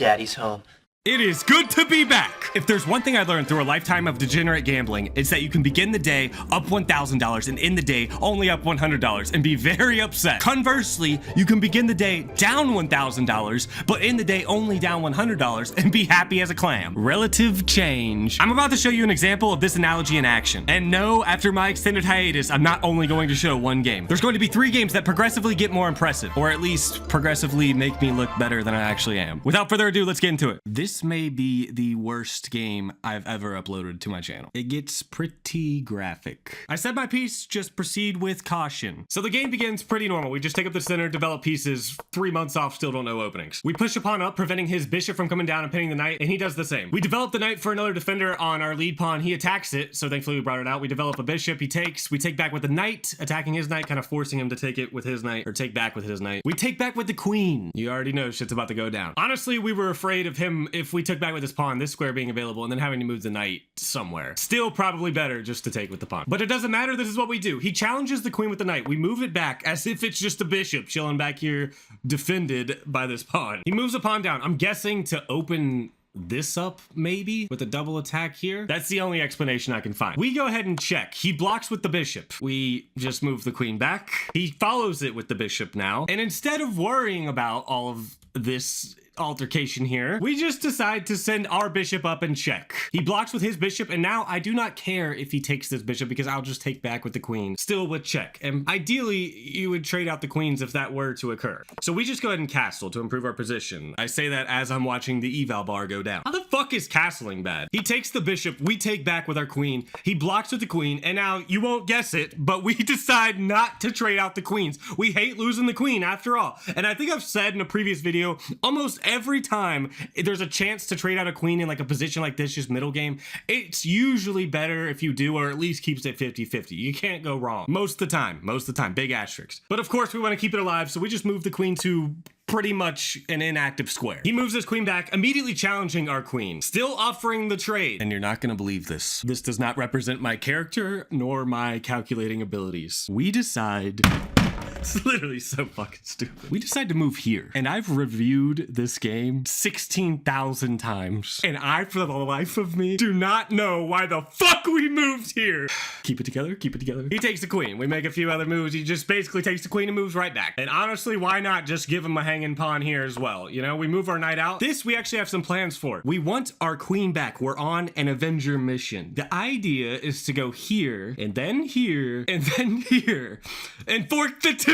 Daddy's home. It is good to be back! If there's one thing I learned through a lifetime of degenerate gambling, it's that you can begin the day up $1,000 and end the day only up $100 and be very upset. Conversely, you can begin the day down $1,000, but end the day only down $100 and be happy as a clam. Relative change. I'm about to show you an example of this analogy in action. And no, after my extended hiatus, I'm not only going to show one game. There's going to be 3 games that progressively get more impressive, or at least progressively make me look better than I actually am. Without further ado, let's get into it. This may be the worst game I've ever uploaded to my channel. It gets pretty graphic. I said my piece, just proceed with caution. So the game begins pretty normal. We just take up the center, develop pieces, 3 months off, still don't know openings. We push a pawn up, preventing his bishop from coming down and pinning the knight, and he does the same. We develop the knight for another defender on our lead pawn. He attacks it, so thankfully we brought it out. We develop a bishop, he takes, we take back with the knight, attacking his knight, kind of forcing him to take it with his knight, or take back with his knight. We take back with the queen. You already know shit's about to go down. Honestly, we were afraid of him if we took back with his pawn, this square being available, and then having to move the knight somewhere. Still probably better just to take with the pawn. But it doesn't matter, this is what we do. He challenges the queen with the knight. We move it back as if it's just a bishop chilling back here, defended by this pawn. He moves a pawn down. I'm guessing to open this up, maybe, with a double attack here. That's the only explanation I can find. We go ahead and check. He blocks with the bishop. We just move the queen back. He follows it with the bishop now. And instead of worrying about all of this altercation here, we just decide to send our bishop up and check. He blocks with his bishop, and now I do not care if he takes this bishop because I'll just take back with the queen, still with check. And ideally, you would trade out the queens if that were to occur. So we just go ahead and castle to improve our position. I say that as I'm watching the eval bar go down. How the fuck is castling bad? He takes the bishop, we take back with our queen, he blocks with the queen, and now you won't guess it, but we decide not to trade out the queens. We hate losing the queen after all. And I think I've said in a previous video, almost every time there's a chance to trade out a queen in like a position like this, just middle game, it's usually better if you do, or at least keeps it 50-50. You can't go wrong. Most of the time, big asterisks. But of course we want to keep it alive, so we just move the queen to pretty much an inactive square. He moves his queen back, immediately challenging our queen, still offering the trade. And you're not gonna believe this. This does not represent my character nor my calculating abilities. We decide... It's literally so fucking stupid. We decide to move here, and I've reviewed this game 16,000 times, and I, for the life of me, do not know why the fuck we moved here. Keep it together, keep it together. He takes the queen. We make a few other moves. He just basically takes the queen and moves right back. And honestly, why not just give him a hanging pawn here as well? You know, we move our knight out. This, we actually have some plans for. We want our queen back. We're on an Avenger mission. The idea is to go here, and then here, and then here, and fork the two.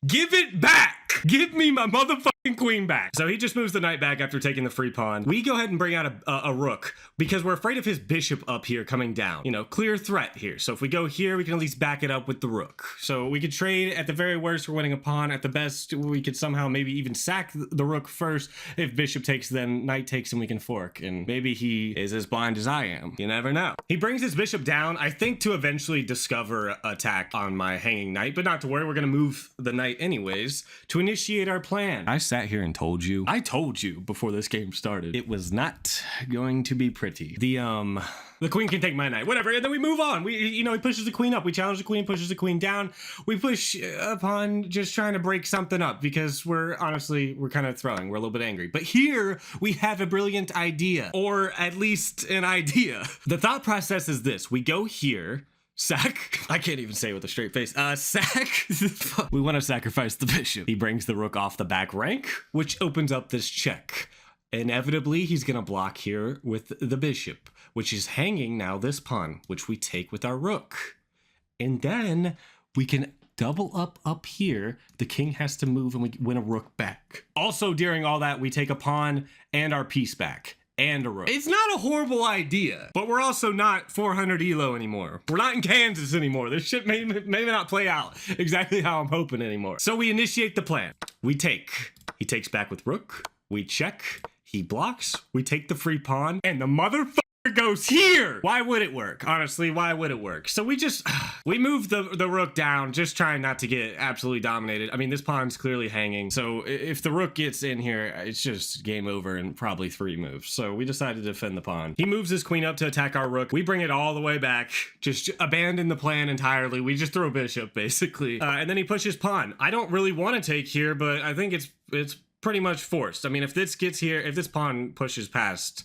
Give it back! Give me my motherfucking queen back. So he just moves the knight back after taking the free pawn. We go ahead and bring out a rook because we're afraid of his bishop up here coming down. You know, clear threat here. So if we go here, we can at least back it up with the rook. So we could trade. At the very worst, we're winning a pawn. At the best, we could somehow maybe even sack the rook first. If bishop takes, then knight takes and we can fork. And maybe he is as blind as I am. You never know. He brings his bishop down, I think, to eventually discover attack on my hanging knight. But not to worry, we're going to move the knight anyways to initiate our plan. I sat here and told you. I told you before this game started. It was not going to be pretty. The queen can take my knight, whatever, and then we move on. He pushes the queen up. We challenge the queen, pushes the queen down. We push upon just trying to break something up because we're kind of throwing. We're a little bit angry. But here we have a brilliant idea, or at least an idea. The thought process is this. We go here, sack. I can't even say it with a straight face. Sack. We want to sacrifice the bishop. He brings the rook off the back rank, which opens up this check. Inevitably, he's going to block here with the bishop, which is hanging now this pawn, which we take with our rook. And then we can double up here. The king has to move and we win a rook back. Also, during all that, we take a pawn and our piece back. And a rook. It's not a horrible idea, but we're also not 400 ELO anymore. We're not in Kansas anymore. This shit may not play out exactly how I'm hoping anymore. So we initiate the plan. We take. He takes back with rook. We check. He blocks. We take the free pawn. And the motherfucker goes here. Why would it work? Honestly, why would it work? So we move the rook down, just trying not to get absolutely dominated. I mean, this pawn's clearly hanging. So if the rook gets in here, it's just game over in probably 3 moves. So we decided to defend the pawn. He moves his queen up to attack our rook. We bring it all the way back, just abandon the plan entirely. We just throw bishop basically. And then he pushes pawn. I don't really want to take here, but I think it's pretty much forced. I mean, if this gets here, if this pawn pushes past,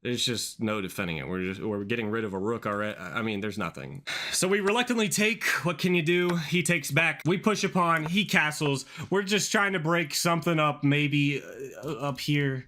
there's just no defending it. We're getting rid of a rook already. I mean, there's nothing. So we reluctantly take. What can you do? He takes back. We push a pawn. He castles. We're just trying to break something up, maybe up here.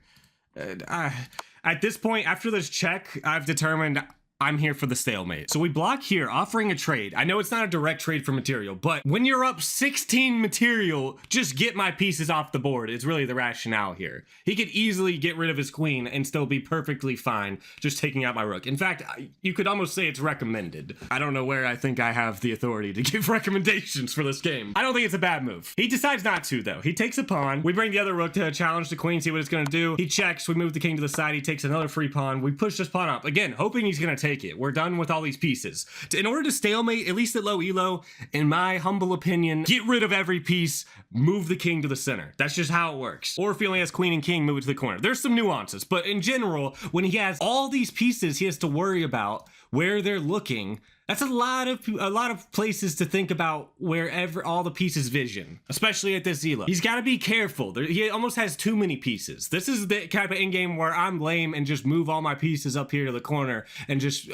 At this point, after this check, I've determined I'm here for the stalemate. So we block here, offering a trade. I know it's not a direct trade for material, but when you're up 16 material, just get my pieces off the board. It's really the rationale here. He could easily get rid of his queen and still be perfectly fine just taking out my rook. In fact, you could almost say it's recommended. I don't know where I think I have the authority to give recommendations for this game. I don't think it's a bad move. He decides not to, though. He takes a pawn. We bring the other rook to challenge the queen, see what it's gonna do. He checks. We move the king to the side. He takes another free pawn. We push this pawn up. Again, hoping he's gonna take it. We're done with all these pieces. In order to stalemate, at least at low elo, in my humble opinion, get rid of every piece, move the king to the center. That's just how it works. Or if he only has queen and king, move it to the corner. There's some nuances, but in general, when he has all these pieces he has to worry about where they're looking, that's a lot of places to think about wherever all the pieces vision, especially at this elo. He's got to be careful. He almost has too many pieces. This is the type of endgame where I'm lame and just move all my pieces up here to the corner and just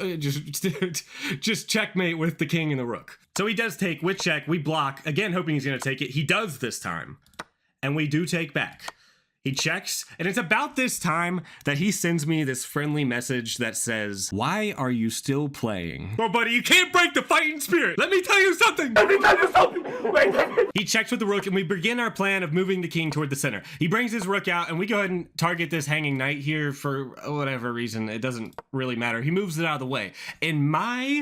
checkmate with the king and the rook. So he does take with check. We block again, hoping he's going to take it. He does this time, and we do take back. He checks, and it's about this time that he sends me this friendly message that says, "Why are you still playing?" Oh, buddy, you can't break the fighting spirit. Let me tell you something. Wait. He checks with the rook, and we begin our plan of moving the king toward the center. He brings his rook out, and we go ahead and target this hanging knight here for whatever reason. It doesn't really matter. He moves it out of the way. And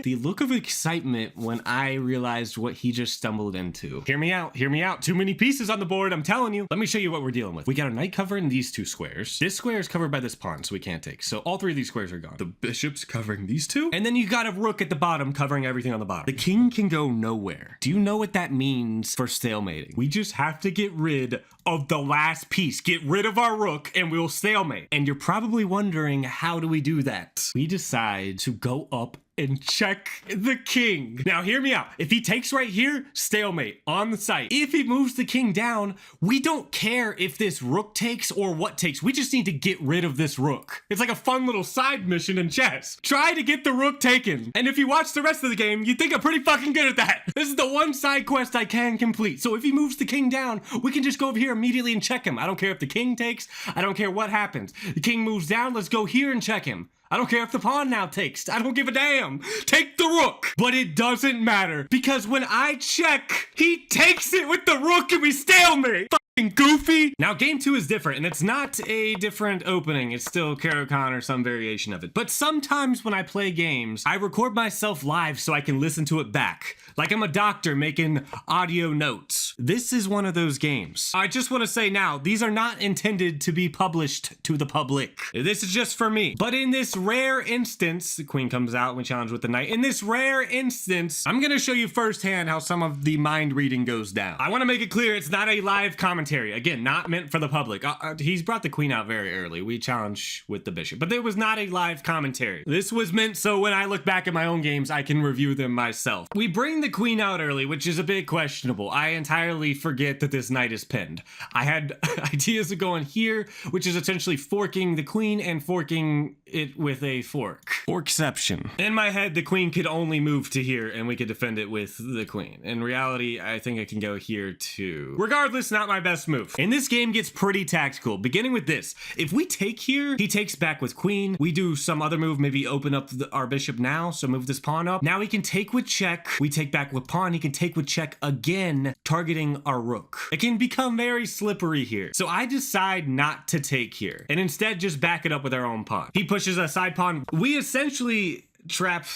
the look of excitement when I realized what he just stumbled into. Hear me out. Hear me out. Too many pieces on the board, I'm telling you. Let me show you what we're dealing with. We got a knight covering these two squares. This square is covered by this pawn, so we can't take. So all three of these squares are gone. The bishop's covering these two. And then you got a rook at the bottom covering everything on the bottom. The king can go nowhere. Do you know what that means for stalemating? We just have to get rid of the last piece. Get rid of our rook and we'll stalemate. And you're probably wondering, how do we do that? We decide to go up and check the king. Now hear me out. If he takes right here, stalemate on the site. If he moves the king down, we don't care if this rook takes or what takes. We just need to get rid of this rook. It's like a fun little side mission in chess. Try to get the rook taken. And if you watch the rest of the game, you think I'm pretty fucking good at that. This is the one side quest I can complete. So if he moves the king down, we can just go over here immediately and check him. I don't care if the king takes. I don't care what happens. The king moves down. Let's go here and check him. I don't care if the pawn now takes. I don't give a damn. Take the rook. But it doesn't matter because when I check, he takes it with the rook and we stalemate. Fucking goofy. Now game 2 is different and it's not a different opening. It's still Caro-Kann or some variation of it. But sometimes when I play games, I record myself live so I can listen to it back. Like I'm a doctor making audio notes. This is one of those games. I just want to say now, these are not intended to be published to the public. This is just for me. But in this rare instance, the queen comes out and we challenge with the knight. In this rare instance, I'm going to show you firsthand how some of the mind reading goes down. I want to make it clear it's not a live commentary. Again, not meant for the public. He's brought the queen out very early. We challenge with the bishop. But there was not a live commentary. This was meant so when I look back at my own games, I can review them myself. We bring the queen out early, which is a bit questionable. I entirely forget that this knight is pinned. I had ideas of going here, which is essentially forking the queen and forking it with a fork. Forkception. In my head, the queen could only move to here and we could defend it with the queen. In reality, I think I can go here too. Regardless, not my best move. And this game gets pretty tactical, beginning with this. If we take here, he takes back with queen. We do some other move, maybe open up our bishop now, so move this pawn up. Now he can take with check. We take back with pawn. He can take with check again, targeting our rook. It can become very slippery here. So I decide not to take here and instead just back it up with our own pawn. He pushes a side pawn. We essentially trap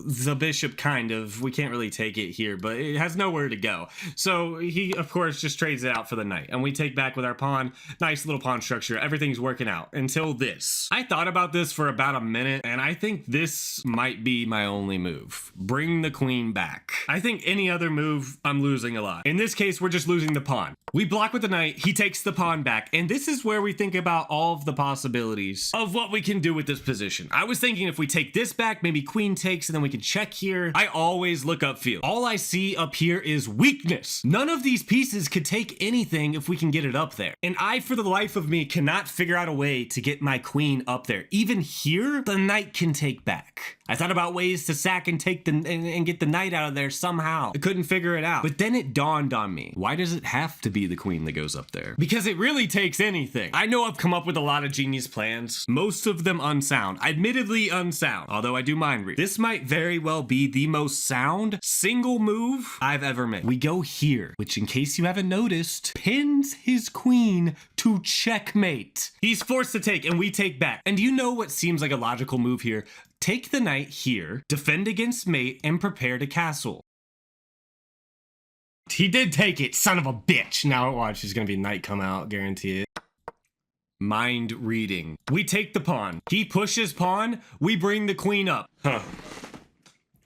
the bishop, kind of. We can't really take it here, but it has nowhere to go. So he, of course, just trades it out for the knight, and we take back with our pawn. Nice little pawn structure. Everything's working out until this. I thought about this for about a minute, and I think this might be my only move. Bring the queen back. I think any other move, I'm losing a lot. In this case, we're just losing the pawn. We block with the knight, he takes the pawn back, and this is where we think about all of the possibilities of what we can do with this position. I was thinking if we take this back, maybe queen takes, and then we can check here. I always look upfield. All I see up here is weakness. None of these pieces could take anything if we can get it up there. And I, for the life of me, cannot figure out a way to get my queen up there. Even here, the knight can take back. I thought about ways to sack and take and get the knight out of there somehow. I couldn't figure it out. But then it dawned on me. Why does it have to be the queen that goes up there? Because it really takes anything. I know I've come up with a lot of genius plans, most of them unsound, admittedly unsound, although I do mind read. This might very well be the most sound single move I've ever made. We go here, which in case you haven't noticed, pins his queen to checkmate. He's forced to take and we take back. And do you know what seems like a logical move here? Take the knight here, defend against mate, and prepare to castle. He did take it, son of a bitch. Now watch, he's gonna be knight come out, guarantee it. Mind reading. We take the pawn. He pushes pawn, we bring the queen up. Huh.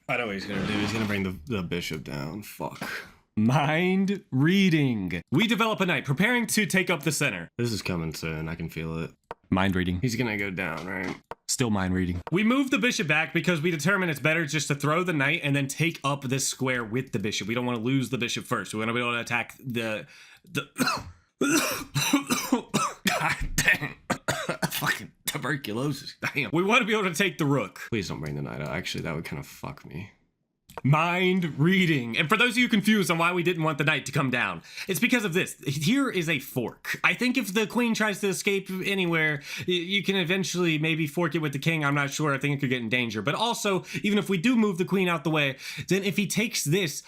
I know what he's gonna do. He's gonna bring the bishop down. Fuck. Mind reading. We develop a knight, preparing to take up the center. This is coming soon, I can feel it. Mind reading. He's gonna go down, right? Still mind reading. We move the bishop back because we determine it's better just to throw the knight and then take up this square with the bishop. We don't want to lose the bishop first. We want to be able to attack the God dang. Fucking tuberculosis. Damn. We want to be able to take the rook. Please don't bring the knight out. Actually, that would kind of fuck me. Mind reading. And for those of you confused on why we didn't want the knight to come down, it's because of this. Here is a fork. I think if the queen tries to escape anywhere, you can eventually maybe fork it with the king. I'm not sure. I think it could get in danger. But also, even if we do move the queen out the way, then if he takes this,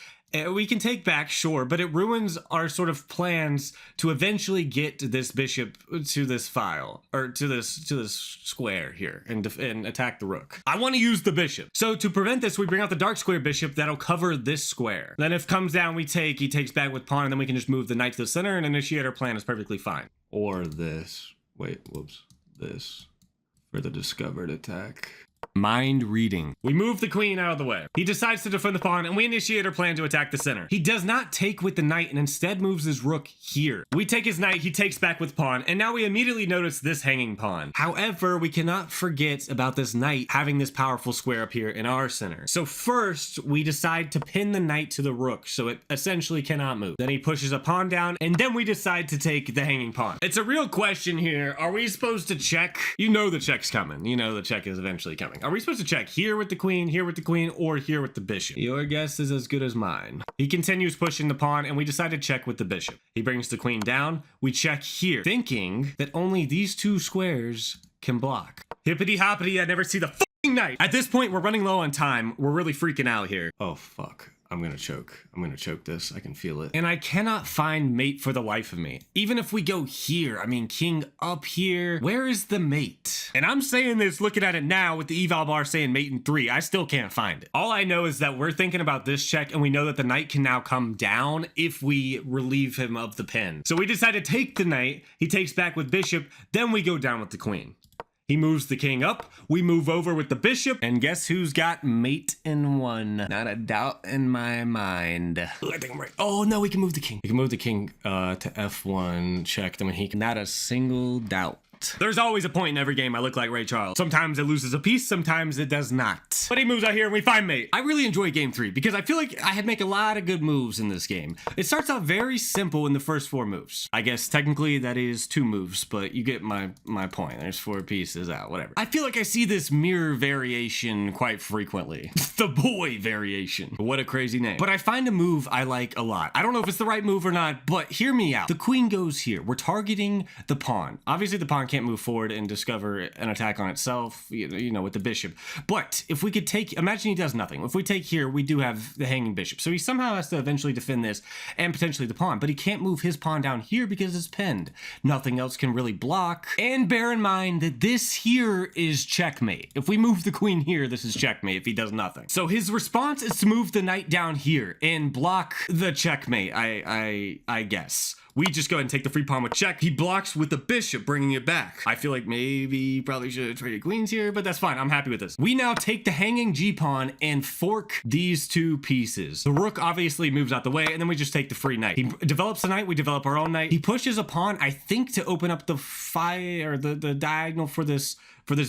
we can take back, sure, but it ruins our sort of plans to eventually get this bishop to this file, or to this square here, and attack the rook. I want to use the bishop. So to prevent this, we bring out the dark square bishop that'll cover this square. Then if comes down, we take, he takes back with pawn, and then we can just move the knight to the center and initiate our plan is perfectly fine. Or this. Wait, whoops. This. For the discovered attack. Mind reading. We move the queen out of the way. He decides to defend the pawn, and we initiate our plan to attack the center. He does not take with the knight and instead moves his rook here. We take his knight, he takes back with pawn, and now we immediately notice this hanging pawn. However, we cannot forget about this knight having this powerful square up here in our center. So first, we decide to pin the knight to the rook, so it essentially cannot move. Then he pushes a pawn down, and then we decide to take the hanging pawn. It's a real question here. Are we supposed to check? You know the check's coming. You know the check is eventually coming. Are we supposed to check here with the queen, or here with the bishop? Your guess is as good as mine. He continues pushing the pawn, and we decide to check with the bishop. He brings the queen down. We check here, thinking that only these two squares can block. Hippity hoppity, I never see the fucking knight. At this point, we're running low on time. We're really freaking out here. Oh, fuck. I'm gonna choke. I'm gonna choke this. I can feel it. And I cannot find mate for the life of me. Even if we go here, I mean, king up here, where is the mate? And I'm saying this, looking at it now with the eval bar saying mate in 3, I still can't find it. All I know is that we're thinking about this check, and we know that the knight can now come down if we relieve him of the pin. So we decide to take the knight, he takes back with bishop, then we go down with the queen. He moves the king up, we move over with the bishop, and guess who's got mate in 1? Not a doubt in my mind. I think I'm right. Oh no, we can move the king. We can move the king to F1, check them, and he can, not a single doubt. There's always a point in every game I look like Ray Charles. Sometimes it loses a piece, sometimes it does not. But he moves out here and we find mate. I really enjoy game 3 because I feel like I had make a lot of good moves in this game. It starts out very simple in the first 4 moves. I guess technically that is 2 moves, but you get my point. There's 4 pieces out, whatever. I feel like I see this mirror variation quite frequently. The boy variation. What a crazy name. But I find a move I like a lot. I don't know if it's the right move or not, but hear me out. The queen goes here. We're targeting the pawn. Obviously the pawn can't move forward and discover an attack on itself, you know, with the bishop. But if we could take, imagine he does nothing. If we take here, we do have the hanging bishop. So he somehow has to eventually defend this and potentially the pawn, but he can't move his pawn down here because it's pinned. Nothing else can really block. And bear in mind that this here is checkmate. If we move the queen here, this is checkmate if he does nothing. So his response is to move the knight down here and block the checkmate, I guess. We just go ahead and take the free pawn with check. He blocks with the bishop, bringing it back. I feel like maybe probably should have traded queens here, but that's fine. I'm happy with this. We now take the hanging g-pawn and fork these two pieces. The rook obviously moves out the way, and then we just take the free knight. He develops the knight. We develop our own knight. He pushes a pawn, I think, to open up the the diagonal for this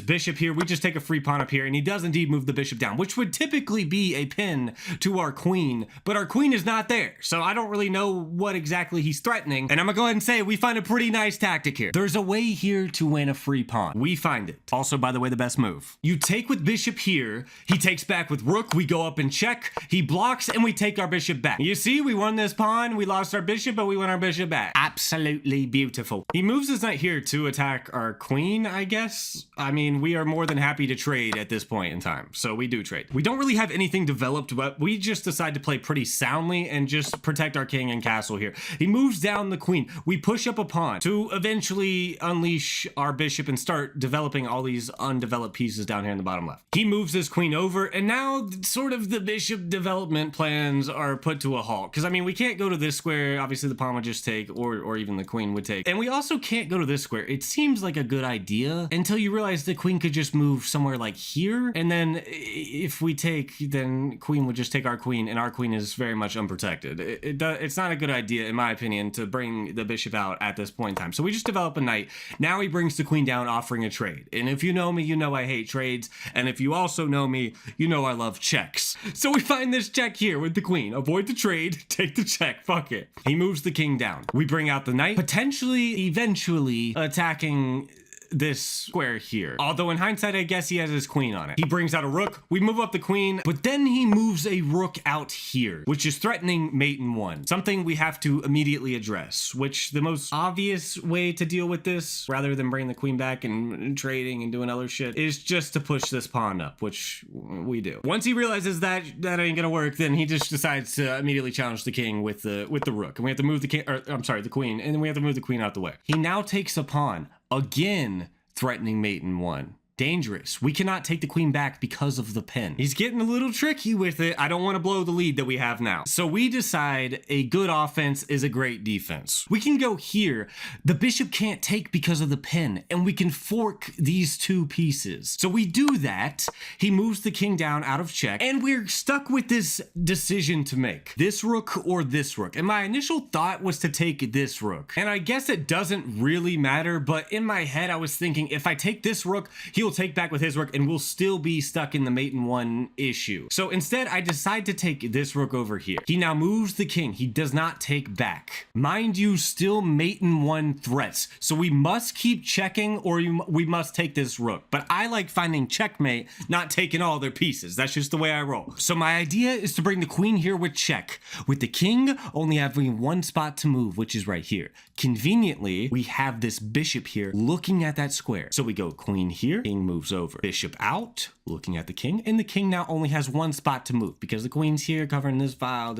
bishop here. We just take a free pawn up here, and he does indeed move the bishop down, which would typically be a pin to our queen, but our queen is not there, so I don't really know what exactly he's threatening, and I'm gonna go ahead and say we find a pretty nice tactic here. There's a way here to win a free pawn. We find it. Also, by the way, the best move. You take with bishop here, he takes back with rook, we go up and check, he blocks, and we take our bishop back. You see, we won this pawn, we lost our bishop, but we won our bishop back. Absolutely beautiful. He moves his knight here to attack our queen, I guess. I mean, we are more than happy to trade at this point in time, so we do trade. We don't really have anything developed, but we just decide to play pretty soundly and just protect our king and castle here. He moves down the queen. We push up a pawn to eventually unleash our bishop and start developing all these undeveloped pieces down here in the bottom left. He moves his queen over, and now sort of the bishop development plans are put to a halt, because I mean, we can't go to this square. Obviously the pawn would just take, or even the queen would take, and we also can't go to this square. It seems like a good idea until you realize the queen could just move somewhere like here, and then if we take, then queen would just take our queen, and our queen is very much unprotected. It's not a good idea, in my opinion, to bring the bishop out at this point in time. So we just develop a knight. Now he brings the queen down, offering a trade. And if you know me, you know I hate trades, and if you also know me, you know I love checks. So we find this check here with the queen. Avoid the trade, take the check, fuck it. He moves the king down. We bring out the knight, potentially, eventually attacking this square here. Although in hindsight, I guess he has his queen on it. He brings out a rook. We move up the queen, but then he moves a rook out here, which is threatening mate in one. Something we have to immediately address, which the most obvious way to deal with this, rather than bringing the queen back and trading and doing other shit, is just to push this pawn up, which we do. Once he realizes that ain't gonna work, then he just decides to immediately challenge the king with the rook. And we have to move the king, or I'm sorry, the queen, and then we have to move the queen out the way. He now takes a pawn. Again, threatening mate in one. Dangerous. We cannot take the queen back because of the pin. He's getting a little tricky with it. I don't want to blow the lead that we have now. So we decide a good offense is a great defense. We can go here. The bishop can't take because of the pin, and we can fork these two pieces. So we do that. He moves the king down out of check, and we're stuck with this decision to make. This rook or this rook. And my initial thought was to take this rook. And I guess it doesn't really matter, but in my head, I was thinking if I take this rook, he'll take back with his rook, and we'll still be stuck in the mate in one issue. So instead, I decide to take this rook over here. He now moves the king. He does not take back. Mind you, still mate in one threats. So we must keep checking, or we must take this rook. But I like finding checkmate, not taking all their pieces. That's just the way I roll. So my idea is to bring the queen here with check, with the king only having one spot to move, which is right here. Conveniently, we have this bishop here looking at that square. So we go queen here, king moves over, bishop out, looking at the king, and the king now only has one spot to move because the queen's here covering this file,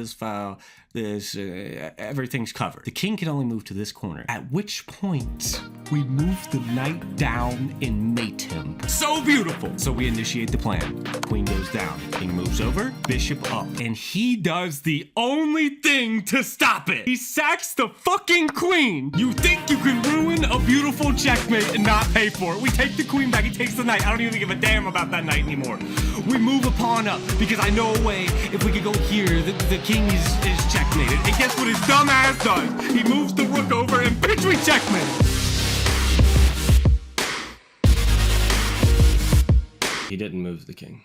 everything's covered. The king can only move to this corner, at which point we move the knight down and mate him. So beautiful. So we initiate the plan. Queen goes down, king moves over, bishop up, and he does the only thing to stop it. He sacks the fucking queen. You think you can ruin a beautiful checkmate and not pay for it. We take the queen back, he takes the knight. I don't even give a damn about that knight anymore. We move a pawn up because I know a way if we could go here, the king is checkmated. And guess what his dumb ass does? He moves the rook over and bitch, we checkmate. He didn't move the king.